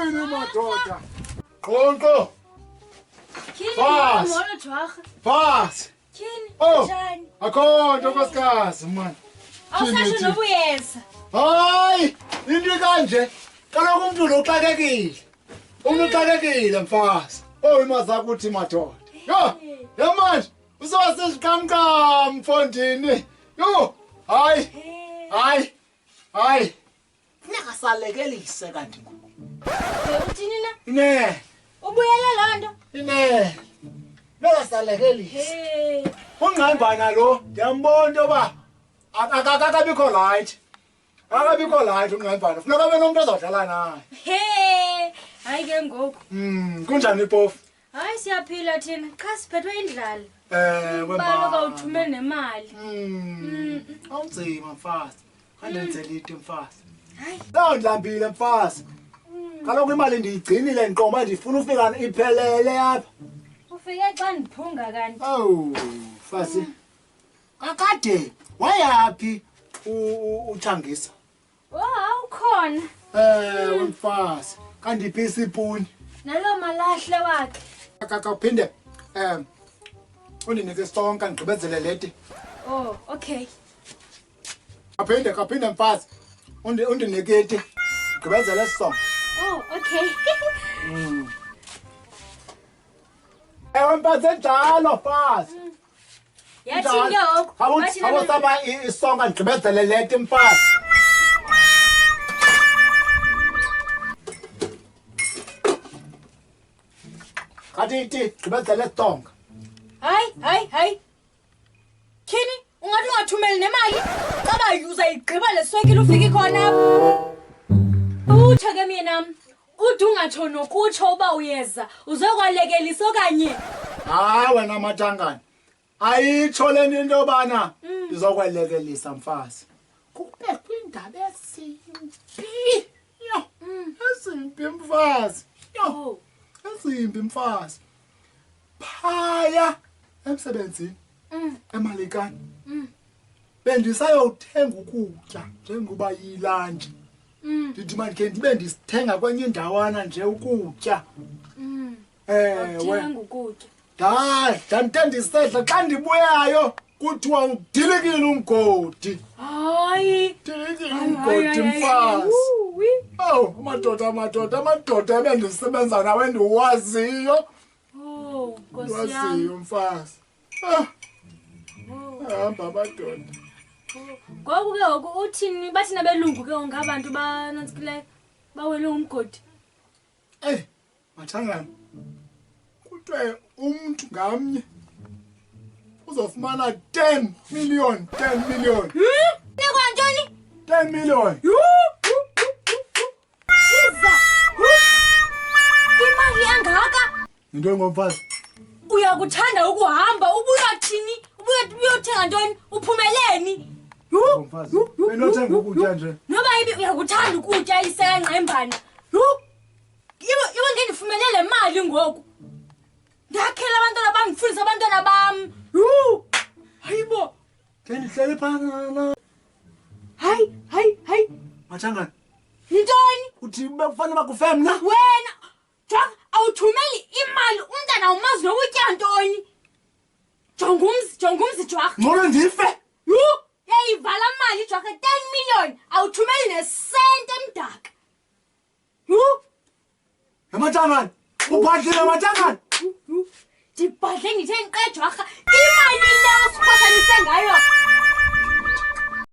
Yini madoda? Qonqo. Fast. Kini? Oh. Njani? Akho nkosikazi man. Awusasho nobuyeza. Hayi, into kanje. Kaloku umuntu lo uxakekile. Umuntu uxakekile mfasi. Oh imazakho uthi madoda. Yo, manje usawasesiqamqam mfondini. Yo, hayi. Funeka salekelise kanti ngoku. Uthini na? Ne. Ubuyele lonto? Ne. Funeka salekelise. Ungqambana lo, ngiyambona into ba akakabikho right. Akabikho right ungqambana. Funeka abe nomuntu ozodlala naye. Hayi ke ngoku. Kunjani ipofu? Hayi siyaphila thina. Cha siphethwe indlala. Wemba. Baloka uthumele nemali. Awunzima mfasi. Kandenzelite mfasi. Hayi. Lawo ndlambile mfasi. Kaloku imali ndiyigcinile nqo manje ndifuna ufika iphelele apha. Ufike xa ndiphunga kanti. Oh, mfasi. Kakade wayaphi uthangisa? Awukhona. Mfasi. Kandiphi isipuni? Nalo malahle wakhe. Akaphinde undinike sonke ngigqibezele leti. Oh, okay. Kaphinde mfasi. Undinike eti ngigqibezele sonke. Oh, okay. Mfasi enjalo mfasi. Yathi ngoku. Awusaba isonka ngigqibezele leti mfasi. Kati gqibezele sonke. Hayi. Kini, ungathi ungathumeli nemali? Caba uzayigqiba leswekile ufike khona apha. Uthe ke mina uthi ungatsho nokutsho uba uyeza uzokwalekelisa okanye. Hayi wena matangana. Ayitsho lento into bana izokwelekelisa mfasi. Kubekho indaba esimbi. Yo. Esimbi mfasi. Yo. Esimbi mfasi. Phaya emsebenzini. Emalikani. Bendisayothenga ukutya njengoba yilunch. Ndithi manje ndibe ndisithenga kwenye indawana nje ukutya. Thenga ukutya. Ndisedla xa ndibuyayo kuthiwa udilikile umgodi. Hayi. Dilikile umgodi mfasi. Oh, amadoda ebendisebenza nawe ndiwaziyo. Oh, Nkosi yami. Ndiwaziyo mfasi. Hamba amadoda. Ngoku ke ngoku uthini bathi nabelungu ke ngabantu banantsikileyo bawele umgodi. Mathangana. Kuthiwe umuntu ngamnye uzofumana 10 million. Nikwa ntoni? 10 million. Siza. Imali angaka? Into ngomfazi. Uyakuthanda ukuhamba ubuyathini? Ubuyothenga ntoni? Uphumeleni? Ngomfazi. Benothenga ukutya nje. Noba ibi uyakuthanda ukutya isengqembana. Iwe ngendifumele le mali ngoku. Ndakhela abantwana bangifundisa abantwana bam. Hayibo. Kendihlele phana. Hayi. Mathangana. Yintoni? Uthi bekufanele bakufem na? Wena. Jwa awuthumeli imali umntana umazi nokutya ntoni? Jongumzi Jwa. Ngolo ndife. Yayivala mali Jwa 10 million. Awuthumeli nesente emdaka. Mathangana. Ubhadlile mathangana. Ndibhadle ngithe nqe Jwa